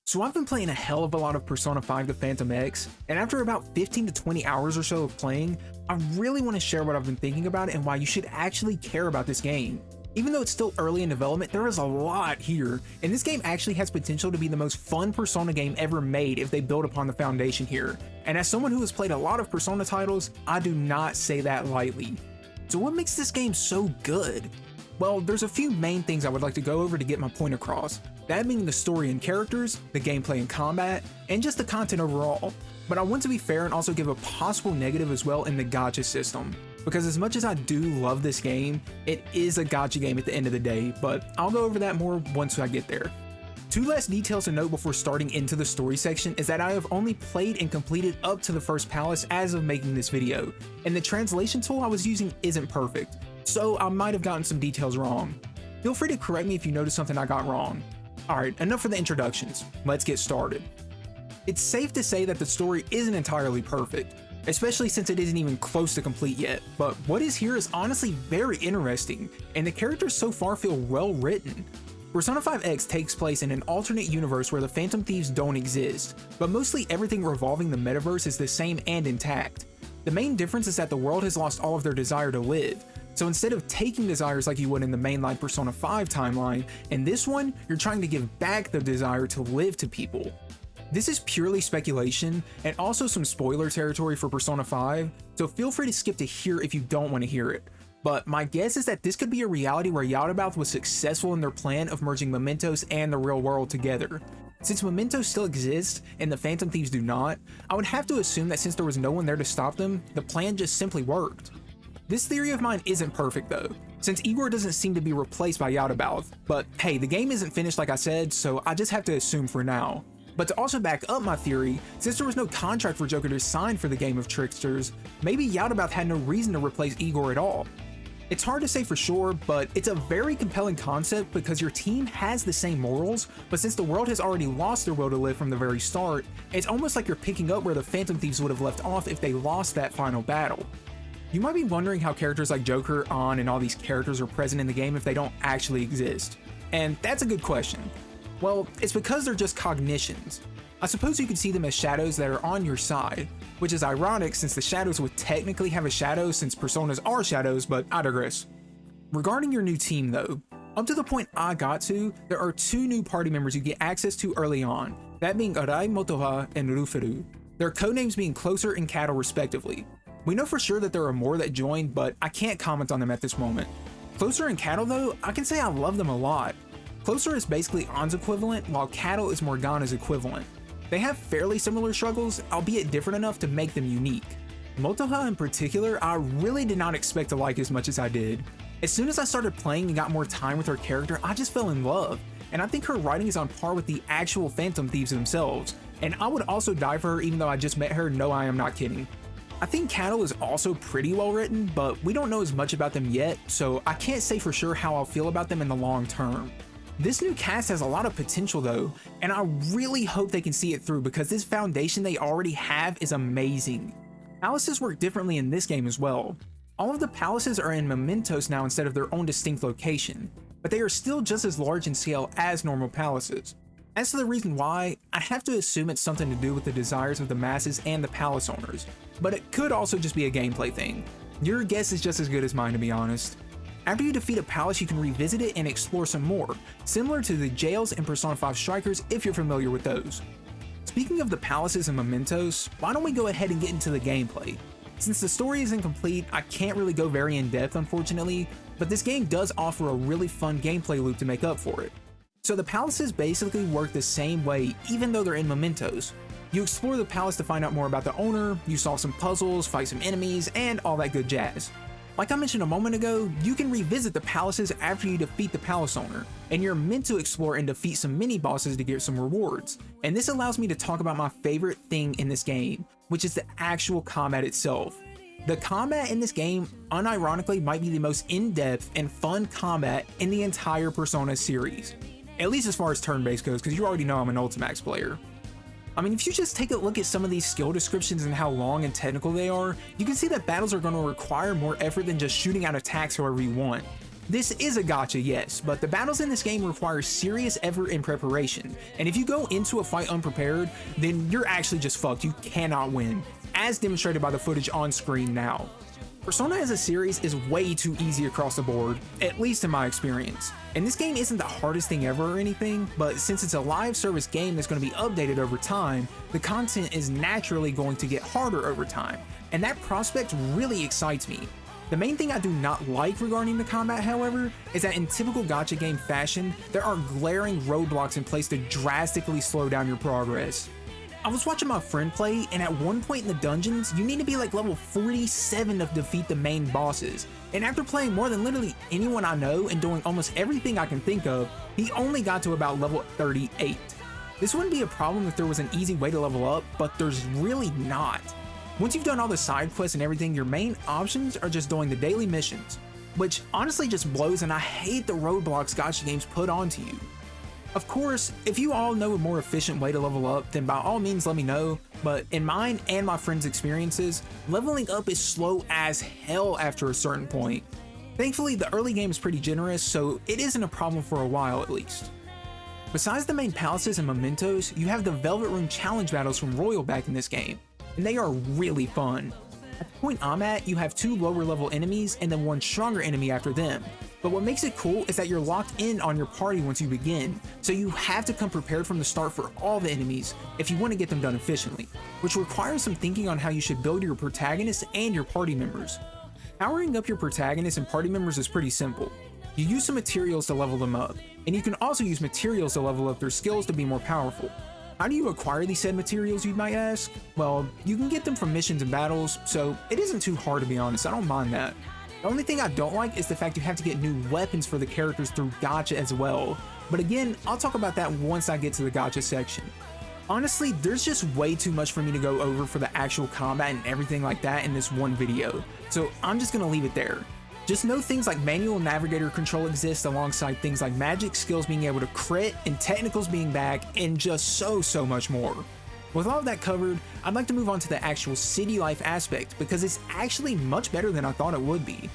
So I've been playing a hell of a lot of Persona 5 The Phantom X, and after about 15 to 20 hours or so of playing, I really want to share what I've been thinking about it and why you should actually care about this game. Even though it's still early in development, there is a lot here, and this game actually has potential to be the most fun Persona game ever made if they build upon the foundation here. And as someone who has played a lot of Persona titles, I do not say that lightly. So what makes this game so good? Well, there's a few main things I would like to go over to get my point across, that being the story and characters, the gameplay and combat, and just the content overall. But I want to be fair and also give a possible negative as well in the gacha system, because as much as I do love this game, it is a gacha game at the end of the day, but I'll go over that more once I get there. Two last details to note before starting into the story section is that I have only played and completed up to the first palace as of making this video, and the translation tool I was using isn't perfect, so I might have gotten some details wrong. Feel free to correct me if you notice something I got wrong. Alright, enough for the introductions, let's get started. It's safe to say that the story isn't entirely perfect, especially since it isn't even close to complete yet, but what is here is honestly very interesting, and the characters so far feel well written. Persona 5X takes place in an alternate universe where the Phantom Thieves don't exist, but mostly everything revolving the metaverse is the same and intact. The main difference is that the world has lost all of their desire to live, so instead of taking desires like you would in the mainline Persona 5 timeline, in this one, you're trying to give back the desire to live to people. This is purely speculation, and also some spoiler territory for Persona 5, so feel free to skip to here if you don't want to hear it. But my guess is that this could be a reality where Yaldabaoth was successful in their plan of merging Mementos and the real world together. Since Mementos still exists, and the Phantom Thieves do not, I would have to assume that since there was no one there to stop them, the plan just simply worked. This theory of mine isn't perfect though, since Igor doesn't seem to be replaced by Yaldabaoth, but hey, the game isn't finished like I said, so I just have to assume for now. But to also back up my theory, since there was no contract for Joker to sign for the Game of Tricksters, maybe Yaldabaoth had no reason to replace Igor at all. It's hard to say for sure, but it's a very compelling concept because your team has the same morals, but since the world has already lost their will to live from the very start, it's almost like you're picking up where the Phantom Thieves would have left off if they lost that final battle. You might be wondering how characters like Joker, An, and all these characters are present in the game if they don't actually exist. And that's a good question. Well, it's because they're just cognitions. I suppose you could see them as shadows that are on your side, which is ironic since the shadows would technically have a shadow since personas are shadows, but I digress. Regarding your new team though, up to the point I got to, there are two new party members you get access to early on, that being Arai, Motoha, and Rufuru, their codenames being Closer and Cattle respectively. We know for sure that there are more that joined, but I can't comment on them at this moment. Closer and Cattle though, I can say I love them a lot. Closer is basically An's equivalent, while Cattle is Morgana's equivalent. They have fairly similar struggles, albeit different enough to make them unique. Motoha in particular, I really did not expect to like as much as I did. As soon as I started playing and got more time with her character, I just fell in love, and I think her writing is on par with the actual Phantom Thieves themselves, and I would also die for her even though I just met her, no I am not kidding. I think Cattle is also pretty well written, but we don't know as much about them yet, so I can't say for sure how I'll feel about them in the long term. This new cast has a lot of potential though, and I really hope they can see it through because this foundation they already have is amazing. Palaces work differently in this game as well. All of the palaces are in mementos now instead of their own distinct location, but they are still just as large in scale as normal palaces. As to the reason why, I have to assume it's something to do with the desires of the masses and the palace owners, but it could also just be a gameplay thing. Your guess is just as good as mine, to be honest. After you defeat a palace, you can revisit it and explore some more, similar to the jails in Persona 5 Strikers if you're familiar with those. Speaking of the palaces and mementos, why don't we go ahead and get into the gameplay? Since the story isn't complete, I can't really go very in depth unfortunately, but this game does offer a really fun gameplay loop to make up for it. So the palaces basically work the same way even though they're in mementos. You explore the palace to find out more about the owner, you solve some puzzles, fight some enemies, and all that good jazz. Like I mentioned a moment ago, you can revisit the palaces after you defeat the palace owner, and you're meant to explore and defeat some mini-bosses to get some rewards. And this allows me to talk about my favorite thing in this game, which is the actual combat itself. The combat in this game, unironically, might be the most in-depth and fun combat in the entire Persona series. At least as far as turn-based goes, because you already know I'm an Ultimax player. I mean, if you just take a look at some of these skill descriptions and how long and technical they are, you can see that battles are going to require more effort than just shooting out attacks however you want. This is a gacha, yes, but the battles in this game require serious effort and preparation, and if you go into a fight unprepared, then you're actually just fucked. You cannot win, as demonstrated by the footage on screen now. Persona as a series is way too easy across the board, at least in my experience. And this game isn't the hardest thing ever or anything, but since it's a live service game that's going to be updated over time, the content is naturally going to get harder over time, and that prospect really excites me. The main thing I do not like regarding the combat, however, is that in typical gacha game fashion, there are glaring roadblocks in place to drastically slow down your progress. I was watching my friend play, and at one point in the dungeons, you need to be like level 47 to defeat the main bosses. And after playing more than literally anyone I know and doing almost everything I can think of, he only got to about level 38. This wouldn't be a problem if there was an easy way to level up, but there's really not. Once you've done all the side quests and everything, your main options are just doing the daily missions, which honestly just blows, and I hate the roadblocks gacha games put onto you. Of course, if you all know a more efficient way to level up, then by all means let me know, but in mine and my friends' experiences, leveling up is slow as hell after a certain point. Thankfully, the early game is pretty generous, so it isn't a problem for a while at least. Besides the main palaces and mementos, you have the Velvet Room challenge battles from Royal back in this game, and they are really fun. At the point I'm at, you have 2 lower level enemies and then 1 stronger enemy after them. But what makes it cool is that you're locked in on your party once you begin, so you have to come prepared from the start for all the enemies if you want to get them done efficiently, which requires some thinking on how you should build your protagonist and your party members. Powering up your protagonist and party members is pretty simple. You use some materials to level them up, and you can also use materials to level up their skills to be more powerful. How do you acquire these said materials, you might ask? Well, you can get them from missions and battles, so it isn't too hard to be honest, I don't mind that. The only thing I don't like is the fact you have to get new weapons for the characters through gacha as well, but again, I'll talk about that once I get to the gacha section. Honestly, there's just way too much for me to go over for the actual combat and everything like that in this one video, so I'm just gonna leave it there. Just know things like manual navigator control exist alongside things like magic skills being able to crit and technicals being back and just so much more. With all of that covered, I'd like to move on to the actual city life aspect because it's actually much better than I thought it would be.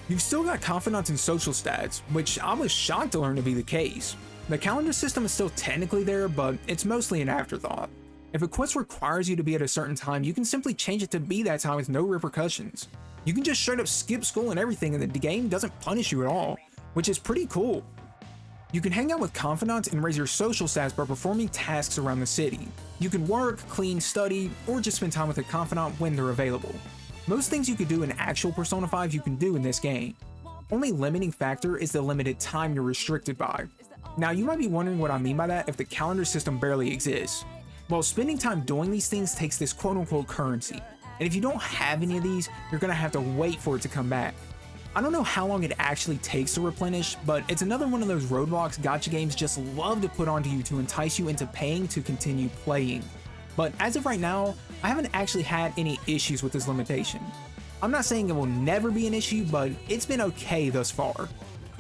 You've still got confidence and social stats, which I was shocked to learn to be the case. The calendar system is still technically there, but it's mostly an afterthought. If a quest requires you to be at a certain time, you can simply change it to be that time with no repercussions. You can just straight up skip school and everything and the game doesn't punish you at all, which is pretty cool. You can hang out with confidants and raise your social stats by performing tasks around the city. You can work, clean, study, or just spend time with a confidant when they're available. Most things you could do in actual Persona 5 you can do in this game. Only limiting factor is the limited time you're restricted by. Now you might be wondering what I mean by that if the calendar system barely exists. Well, spending time doing these things takes this quote-unquote currency, and if you don't have any of these, you're gonna have to wait for it to come back. I don't know how long it actually takes to replenish, but it's another one of those roadblocks gacha games just love to put onto you to entice you into paying to continue playing. But as of right now, I haven't actually had any issues with this limitation. I'm not saying it will never be an issue, but it's been okay thus far.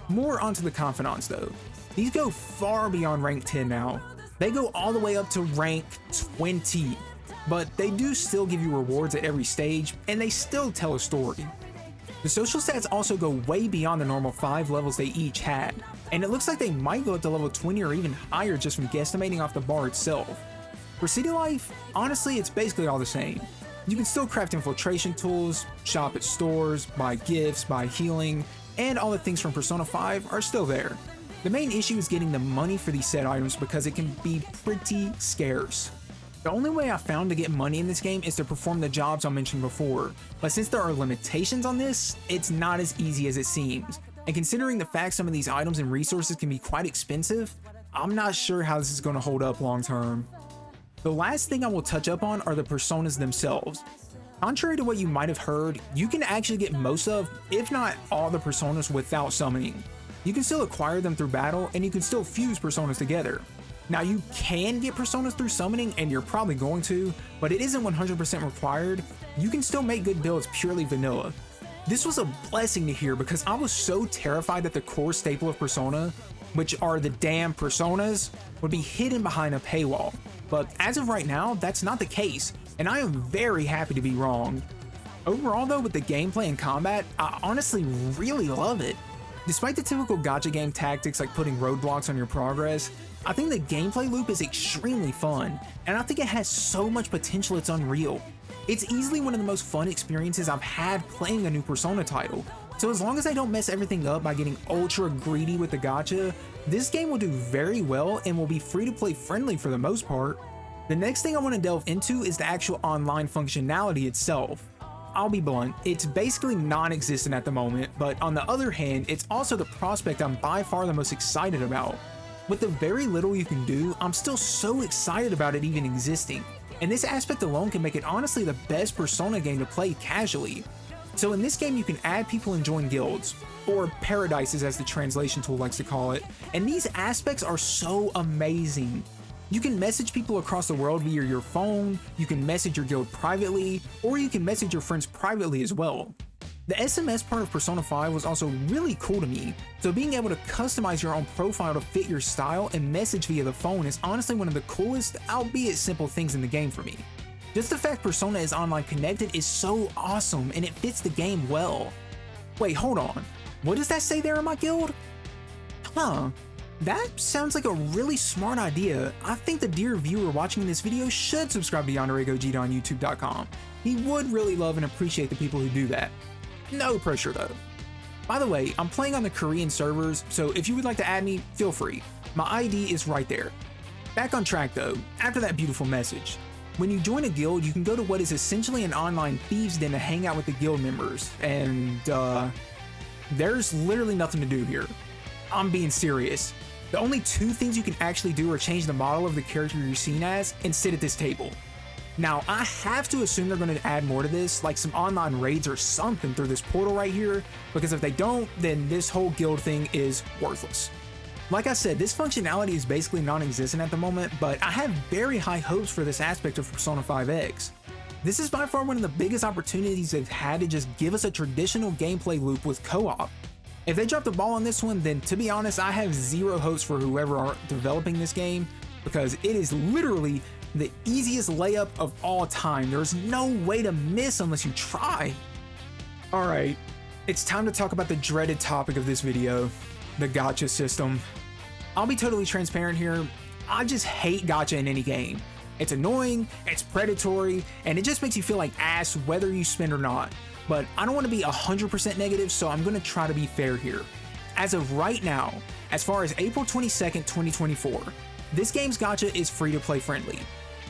More onto the confidants though. These go far beyond rank 10 now. They go all the way up to rank 20, but they do still give you rewards at every stage, and they still tell a story. The social stats also go way beyond the normal 5 levels they each had, and it looks like they might go up to level 20 or even higher just from guesstimating off the bar itself. For city life, honestly it's basically all the same. You can still craft infiltration tools, shop at stores, buy gifts, buy healing, and all the things from Persona 5 are still there. The main issue is getting the money for these said items because it can be pretty scarce. The only way I found to get money in this game is to perform the jobs I mentioned before, but since there are limitations on this, it's not as easy as it seems, and considering the fact some of these items and resources can be quite expensive, I'm not sure how this is going to hold up long term. The last thing I will touch up on are the personas themselves. Contrary to what you might have heard, you can actually get most of, if not all the personas without summoning. You can still acquire them through battle, and you can still fuse personas together. Now you can get personas through summoning, and you're probably going to, but it isn't 100% required. You can still make good builds purely vanilla. This was a blessing to hear because I was so terrified that the core staple of Persona, which are the damn personas, would be hidden behind a paywall. But as of right now, that's not the case, and I am very happy to be wrong. Overall though, with the gameplay and combat, I honestly really love it. Despite the typical gacha game tactics like putting roadblocks on your progress, I think the gameplay loop is extremely fun, and I think it has so much potential it's unreal. It's easily one of the most fun experiences I've had playing a new Persona title, so as long as I don't mess everything up by getting ultra greedy with the gacha, this game will do very well and will be free to play friendly for the most part. The next thing I want to delve into is the actual online functionality itself. I'll be blunt, it's basically non-existent at the moment, but on the other hand, it's also the prospect I'm by far the most excited about. With the very little you can do, I'm still so excited about it even existing, and this aspect alone can make it honestly the best Persona game to play casually. So in this game you can add people and join guilds, or paradises as the translation tool likes to call it, and these aspects are so amazing. You can message people across the world via your phone, you can message your guild privately, or you can message your friends privately as well. The SMS part of Persona 5 was also really cool to me, so being able to customize your own profile to fit your style and message via the phone is honestly one of the coolest, albeit simple things in the game for me. Just the fact Persona is online connected is so awesome and it fits the game well. Wait, hold on, what does that say there in my guild? Huh. That sounds like a really smart idea. I think the dear viewer watching this video should subscribe to Yandere Gogeta on YouTube.com. He would really love and appreciate the people who do that. No pressure though. By the way, I'm playing on the Korean servers, so if you would like to add me, feel free. My ID is right there. Back on track though, after that beautiful message. When you join a guild, you can go to what is essentially an online thieves' den to hang out with the guild members, and there's literally nothing to do here. I'm being serious. The only two things you can actually do are change the model of the character you're seen as and sit at this table. Now, I have to assume they're going to add more to this, like some online raids or something through this portal right here, because if they don't, then this whole guild thing is worthless. Like I said, this functionality is basically non-existent at the moment, but I have very high hopes for this aspect of Persona 5X. This is by far one of the biggest opportunities they've had to just give us a traditional gameplay loop with co-op. If they drop the ball on this one, then to be honest, I have zero hopes for whoever are developing this game, because it is literally the easiest layup of all time. There's no way to miss unless you try. Alright, it's time to talk about the dreaded topic of this video, the gacha system. I'll be totally transparent here, I just hate gacha in any game. It's annoying, it's predatory, and it just makes you feel like ass whether you spend or not. But I don't want to be 100% negative, so I'm going to try to be fair here. As of right now, as far as April 22nd, 2024, this game's gacha is free to play friendly.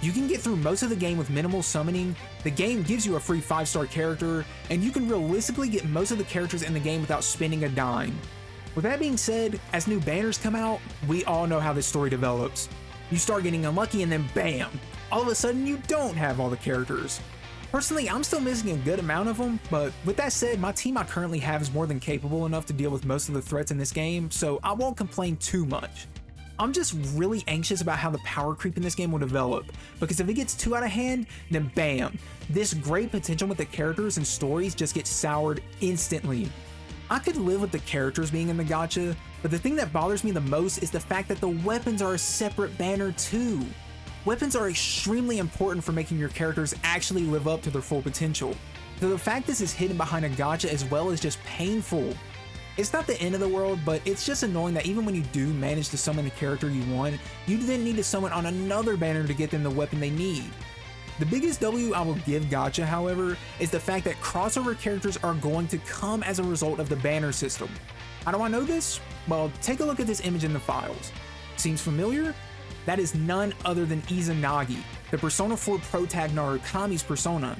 You can get through most of the game with minimal summoning, the game gives you a free 5-star character, and you can realistically get most of the characters in the game without spending a dime. With that being said, as new banners come out, we all know how this story develops. You start getting unlucky and then bam, all of a sudden you don't have all the characters. Personally, I'm still missing a good amount of them, but with that said, my team I currently have is more than capable enough to deal with most of the threats in this game, so I won't complain too much. I'm just really anxious about how the power creep in this game will develop, because if it gets too out of hand, then bam, this great potential with the characters and stories just gets soured instantly. I could live with the characters being in the gacha, but the thing that bothers me the most is the fact that the weapons are a separate banner too. Weapons are extremely important for making your characters actually live up to their full potential, so the fact this is hidden behind a gacha as well is just painful. It's not the end of the world, but it's just annoying that even when you do manage to summon the character you want, you then need to summon on another banner to get them the weapon they need. The biggest W I will give gacha, however, is the fact that crossover characters are going to come as a result of the banner system. How do I know this? Well, take a look at this image in the files. Seems familiar? That is none other than Izanagi, the Persona 4 protag Narukami's Persona.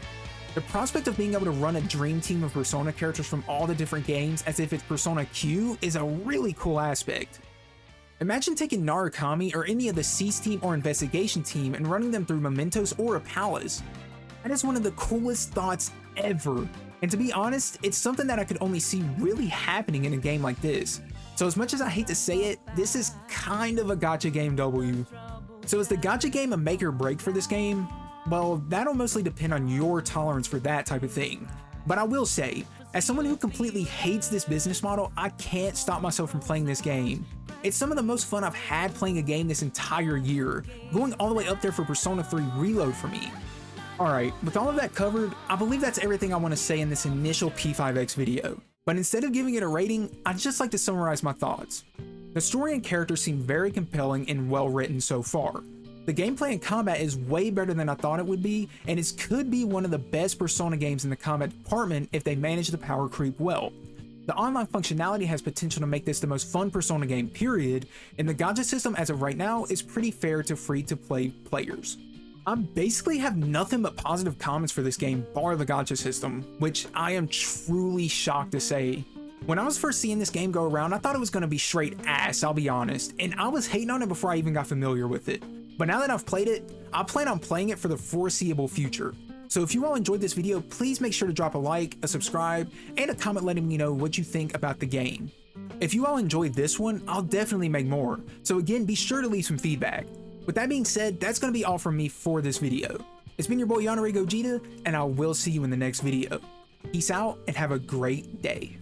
The prospect of being able to run a dream team of Persona characters from all the different games as if it's Persona Q is a really cool aspect. Imagine taking Narukami or any of the Cease team or Investigation team and running them through Mementos or a Palace. That is one of the coolest thoughts ever, and to be honest, it's something that I could only see really happening in a game like this. So as much as I hate to say it, this is kind of a gacha game W. So is the gacha game a make or break for this game? Well, that'll mostly depend on your tolerance for that type of thing. But I will say, as someone who completely hates this business model, I can't stop myself from playing this game. It's some of the most fun I've had playing a game this entire year, going all the way up there for Persona 3 Reload for me. Alright, with all of that covered, I believe that's everything I want to say in this initial P5X video. But instead of giving it a rating, I'd just like to summarize my thoughts. The story and characters seem very compelling and well written so far. The gameplay and combat is way better than I thought it would be, and it could be one of the best Persona games in the combat department if they manage the power creep well. The online functionality has potential to make this the most fun Persona game period, and the gacha system as of right now is pretty fair to free-to-play players. I basically have nothing but positive comments for this game bar the gacha system, which I am truly shocked to say. When I was first seeing this game go around, I thought it was going to be straight ass, I'll be honest, and I was hating on it before I even got familiar with it. But now that I've played it, I plan on playing it for the foreseeable future. So if you all enjoyed this video, please make sure to drop a like, a subscribe, and a comment letting me know what you think about the game. If you all enjoyed this one, I'll definitely make more, so again, be sure to leave some feedback. With that being said, that's going to be all from me for this video. It's been your boy Arai, and I will see you in the next video. Peace out and have a great day.